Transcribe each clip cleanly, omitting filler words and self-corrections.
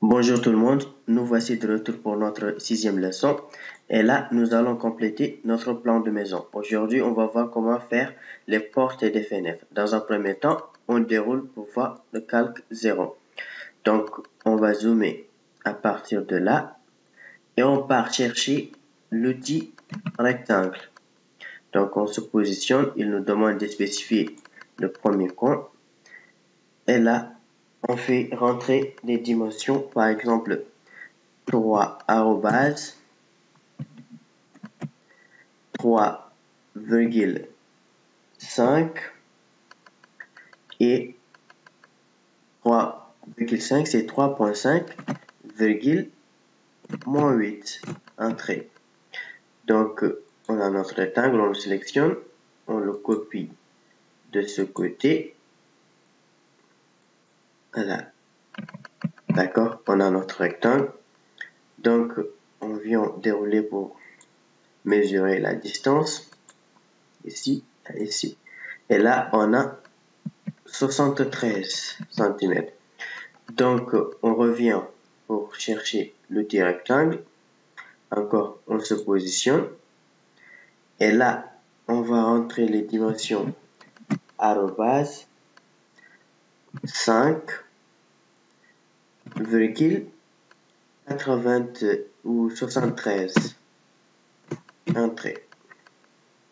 Bonjour tout le monde, nous voici de retour pour notre sixième leçon et là nous allons compléter notre plan de maison. Aujourd'hui on va voir comment faire les portes et les fenêtres. Dans un premier temps, on déroule pour voir le calque 0. Donc on va zoomer à partir de là et on part chercher l'outil rectangle. Donc on se positionne, il nous demande de spécifier le premier coin et là on fait rentrer les dimensions, par exemple 3 arrobase 3,5 et 3,5 c'est 3,5 virgule moins 8 entrée. Donc on a notre rectangle, on le sélectionne, on le copie de ce côté. Voilà. D'accord, on a notre rectangle. Donc on vient dérouler pour mesurer la distance ici et ici. Et là on a 73 cm. Donc on revient pour chercher l'outil rectangle. Encore on se positionne et là on va rentrer les dimensions arrobase 5,80 ou 73 entrée.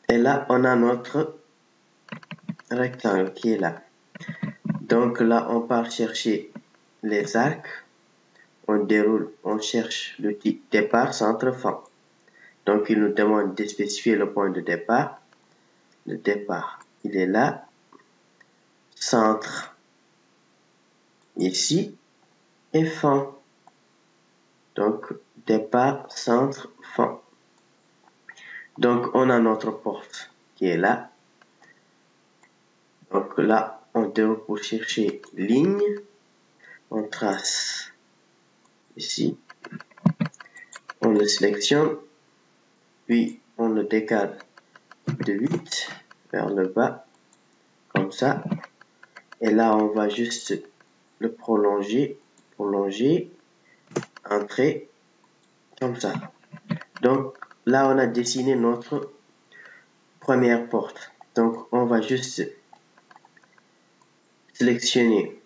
Et là on a notre rectangle qui est là. Donc là on part chercher les arcs, on déroule, on cherche l'outil départ, centre, fin. Donc il nous demande de spécifier le point de départ. Le départ il est là, centre ici et fin. Donc départ, centre, fin. Donc on a notre porte qui est là. Donc là on déroule pour chercher ligne, on trace ici, on le sélectionne, puis on le décale de 8 vers le bas comme ça, et là on va juste le prolonger, entrer comme ça. Donc là on a dessiné notre première porte. Donc on va juste sélectionner,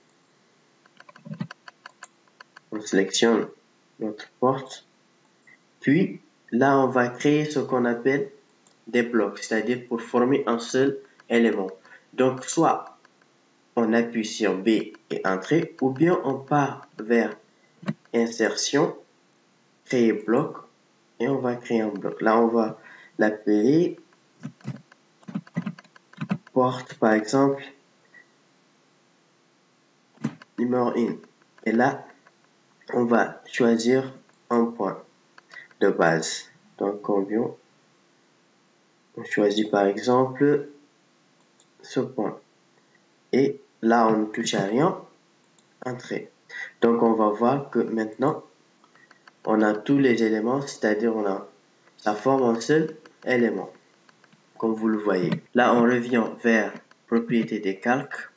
on sélectionne notre porte, puis là on va créer ce qu'on appelle des blocs, c'est-à-dire pour former un seul élément. Donc soit on appuie sur B et entrer, ou bien on part vers insertion, créer bloc, et on va créer un bloc. Là on va l'appeler porte par exemple numéro 1. Et là on va choisir un point de base. Donc on choisit par exemple ce point. Et là on ne touche à rien, entrer. Donc on va voir que maintenant on a tous les éléments, c'est-à-dire ça forme un seul élément, comme vous le voyez. Là on revient vers propriété des calques.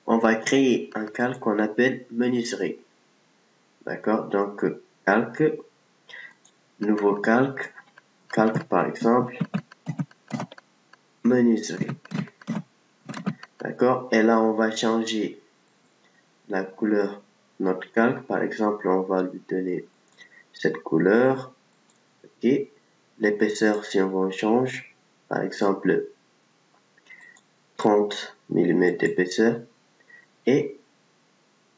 On va créer un calque qu'on appelle menuiserie. D'accord, donc calque, nouveau calque, calque par exemple, menuiserie. D'accord, et là on va changer la couleur de notre calque. Par exemple, on va lui donner cette couleur. Ok, l'épaisseur, si on change, par exemple 30 mm d'épaisseur, et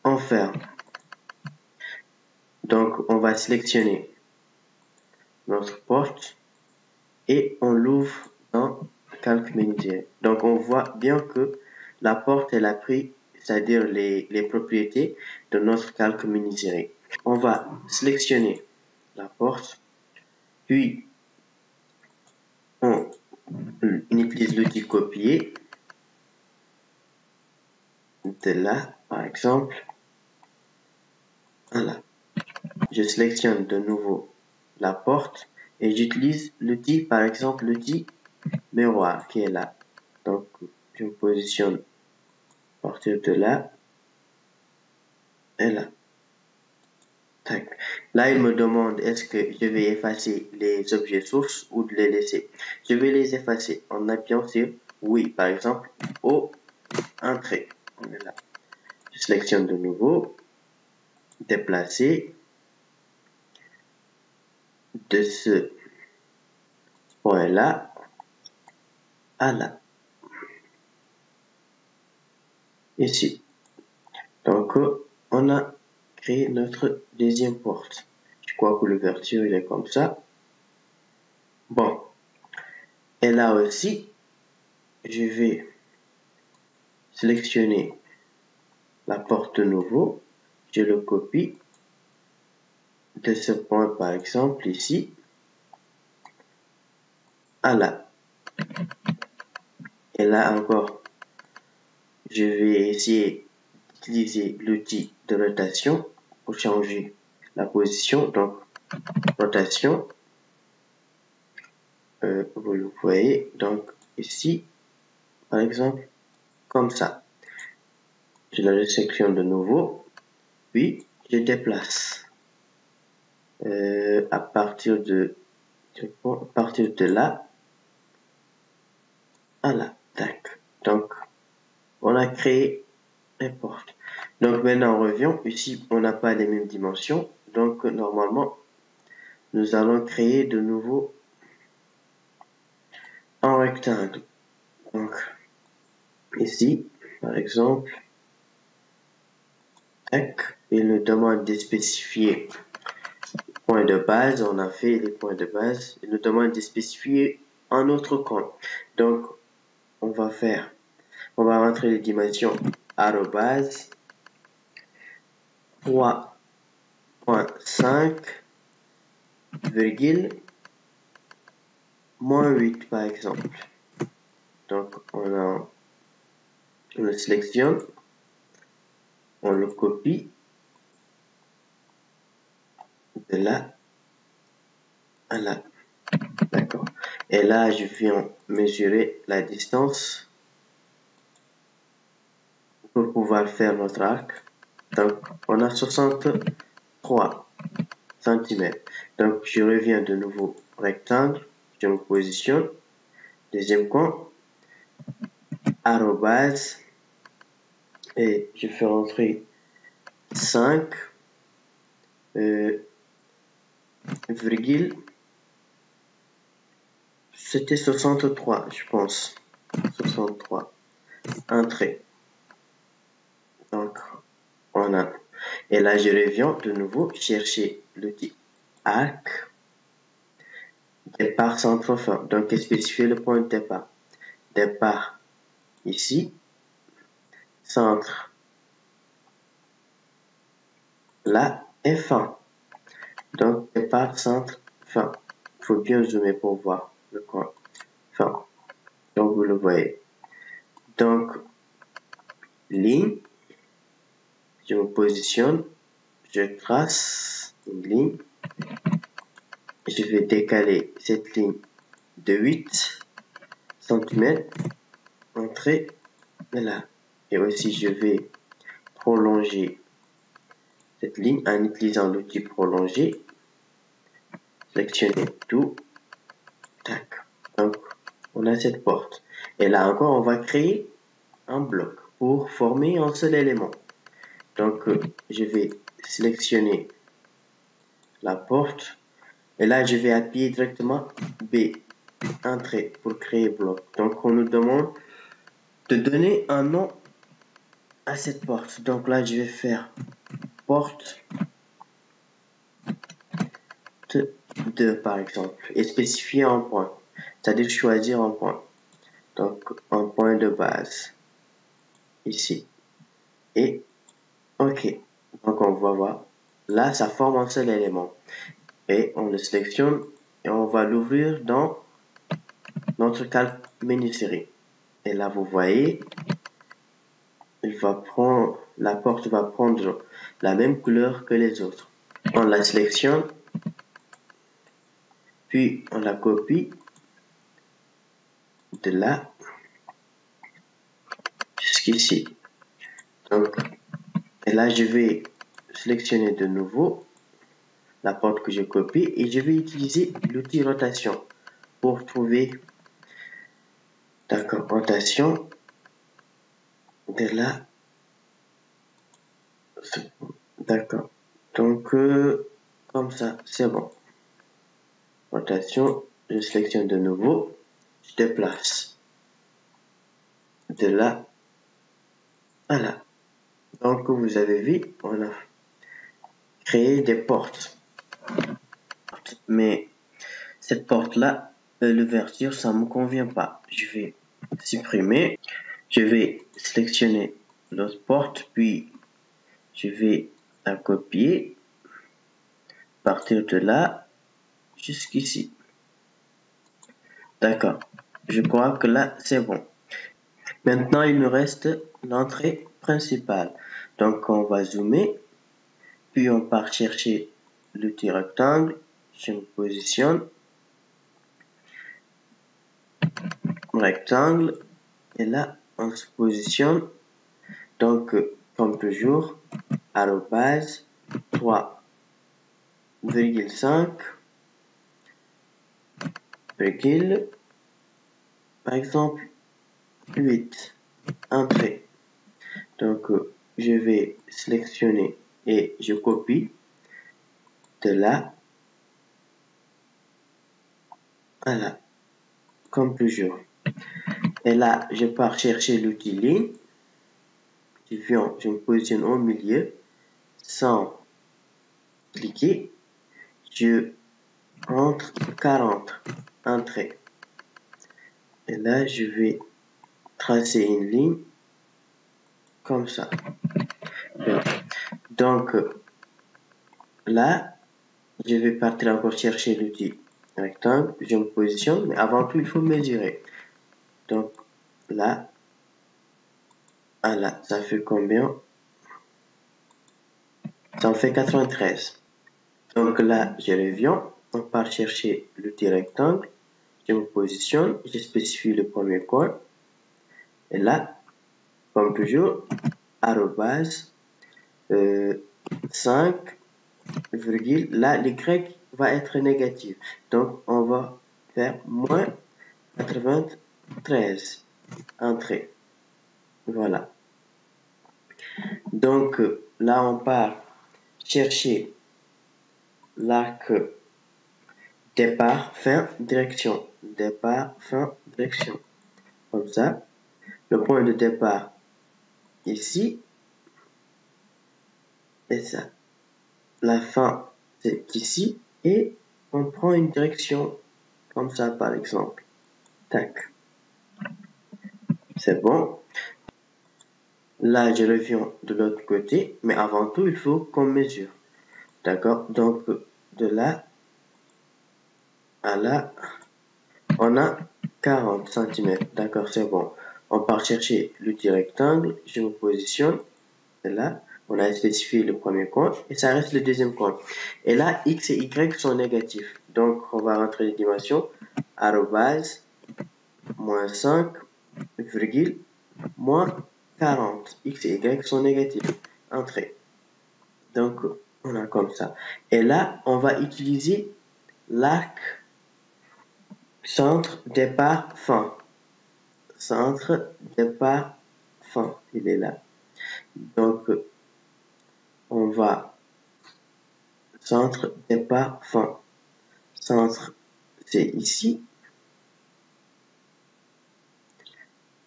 on ferme. Donc on va sélectionner notre porte et on l'ouvre dans calque menuiserie. Donc on voit bien que la porte elle a pris, c'est-à-dire les propriétés de notre calque menuiserie. On va sélectionner la porte, puis on utilise l'outil copier de là par exemple. Voilà, je sélectionne de nouveau la porte et j'utilise l'outil, par exemple l'outil miroir qui est là. Donc je me positionne à partir de là et là. Tac. Là, il me demande est-ce que je vais effacer les objets sources ou de les laisser. Je vais les effacer en appuyant sur oui, par exemple, au entrée. Voilà. Je sélectionne de nouveau, déplacer de ce point-là à là. Ici. Donc, on a créé notre deuxième porte. Je crois que l'ouverture, il est comme ça. Bon. Et là aussi, je vais sélectionner la porte de nouveau. Je le copie de ce point, par exemple, ici, à là. Et là encore, je vais essayer d'utiliser l'outil de rotation pour changer la position. Donc, rotation, vous le voyez, donc ici, par exemple, comme ça. Je la sélectionne de nouveau, puis je déplace à partir de là à là. Tac. Donc, on a créé les portes. Donc maintenant, on revient. Ici, on n'a pas les mêmes dimensions. Donc, normalement, nous allons créer de nouveau un rectangle. Donc, ici, par exemple, tac, il nous demande de spécifier point de base. On a fait les points de base. Il nous demande de spécifier un autre coin. Donc, on va rentrer les dimensions arrobase 3.5 virgule moins 8 par exemple. Donc on le sélectionne, on le copie de là à là. D'accord. Et là, je viens mesurer la distance pour pouvoir faire notre arc. Donc, on a 63 cm. Donc, je reviens de nouveau rectangle, je me positionne, deuxième coin, arrobase, et je fais rentrer 5, virgule, c'était 63, je pense. 63. Entrée. Donc, on a. Et là, je reviens de nouveau chercher l'outil arc, départ centre fin. Donc, spécifier le point de départ. Départ ici, centre là et fin. Donc, départ, centre, fin. Il faut bien zoomer pour voir le coin. Fin. Donc, vous le voyez. Donc, ligne, je me positionne, je trace une ligne, je vais décaler cette ligne de 8 cm, entrée, et là. Et aussi, je vais prolonger cette ligne en utilisant l'outil prolonger, sélectionner tout, tac. Donc, on a cette porte. Et là encore, on va créer un bloc pour former un seul élément. Donc, je vais sélectionner la porte. Et là, je vais appuyer directement B, entrée, pour créer bloc. Donc, on nous demande de donner un nom à cette porte. Donc là, je vais faire porte 2, par exemple, et spécifier un point. C'est-à-dire choisir un point. Donc, un point de base. Ici. Et, OK. Donc, on va voir. Là, ça forme un seul élément. Et on le sélectionne et on va l'ouvrir dans notre calque menu série. Et là, vous voyez, la porte va prendre la même couleur que les autres. On la sélectionne, puis on la copie de là jusqu'ici. Donc, et là, je vais sélectionner de nouveau la porte que je copie et je vais utiliser l'outil rotation pour trouver, d'accord, rotation de là, d'accord. Donc, comme ça, c'est bon. Rotation, je sélectionne de nouveau, je déplace de là à là. Donc, vous avez vu, on a créé des portes. Mais cette porte-là, l'ouverture, ça ne me convient pas. Je vais supprimer. Je vais sélectionner l'autre porte, puis je vais la copier. Partir de là jusqu'ici. D'accord. Je crois que là, c'est bon. Maintenant, il nous reste l'entrée principale. Donc, on va zoomer. Puis, on part chercher l'outil rectangle. Je me positionne. Rectangle. Et là, on se positionne. Donc, comme toujours, arrobase 3,5 virgule, par exemple, 8. Entrée. Donc, je vais sélectionner et je copie de là à là, comme toujours. Et là, je pars chercher l'outil ligne. Je me positionne au milieu sans cliquer. Je rentre 40 entrée. Et là, je vais tracer une ligne comme ça. Bien. Donc, là, je vais partir encore chercher l'outil rectangle. Je me positionne, mais avant tout, il faut mesurer. Donc, là, à là, ça fait combien? Ça en fait 93. Donc là, je reviens. On part chercher l'outil rectangle. Je me positionne. Je spécifie le premier code. Et là, comme toujours, arrobase 5, virgule. Là, l'Y va être négatif. Donc, on va faire moins 93. Entrée. Voilà. Donc, là, on part chercher l'arc départ, fin, direction. Départ, fin, direction. Comme ça. Le point de départ ici. Et ça. La fin, c'est ici. Et on prend une direction comme ça, par exemple. Tac. C'est bon. Là, je reviens de l'autre côté. Mais avant tout, il faut qu'on mesure. D'accord? Donc, de là à là, on a 40 cm. D'accord, c'est bon. On part chercher l'outil rectangle. Je me positionne. Et là, on a spécifié le premier compte. Et ça reste le deuxième compte. Et là, X et Y sont négatifs. Donc, on va rentrer les dimensions. Arrobase, moins 5, virgule, moins 40. X et Y sont négatifs. Entrée. Donc, on a comme ça. Et là, on va utiliser l'arc centre, départ, fin. Centre, départ, fin. Il est là. Donc, on va centre, départ, fin. Centre, c'est ici.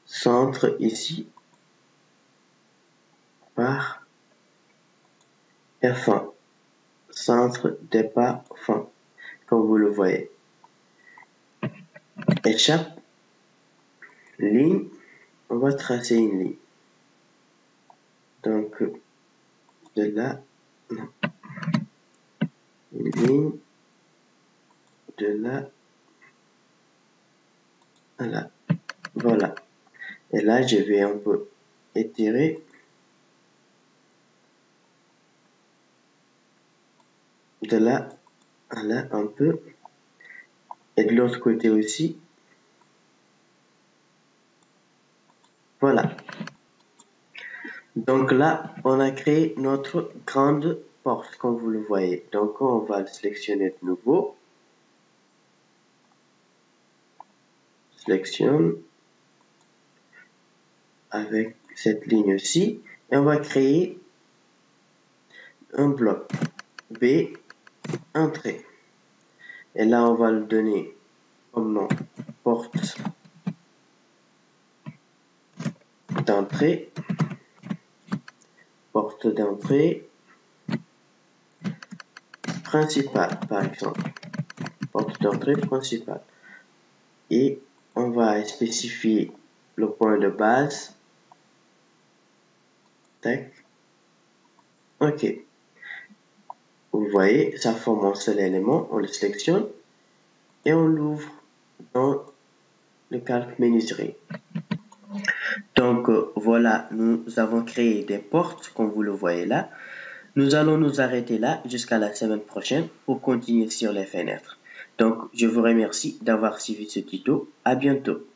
Centre, ici. Par et fin. Centre, départ, fin. Comme vous le voyez. Et chaque ligne, on va tracer une ligne. Donc, de là, non. Une ligne, de là à là. Voilà. Et là, je vais un peu étirer. De là à là un peu. Et de l'autre côté aussi. Voilà. Donc là, on a créé notre grande porte comme vous le voyez. Donc on va le sélectionner de nouveau. Sélectionne avec cette ligne-ci et on va créer un bloc B entrée. Et là on va le donner comme nom porte d'entrée, porte d'entrée principale par exemple, porte d'entrée principale. Et on va spécifier le point de base. Tac. OK. Vous voyez, ça forme un seul élément. On le sélectionne et on l'ouvre dans le calque menuiserie. Donc voilà, nous avons créé des portes comme vous le voyez là. Nous allons nous arrêter là jusqu'à la semaine prochaine pour continuer sur les fenêtres. Donc je vous remercie d'avoir suivi ce tuto. À bientôt.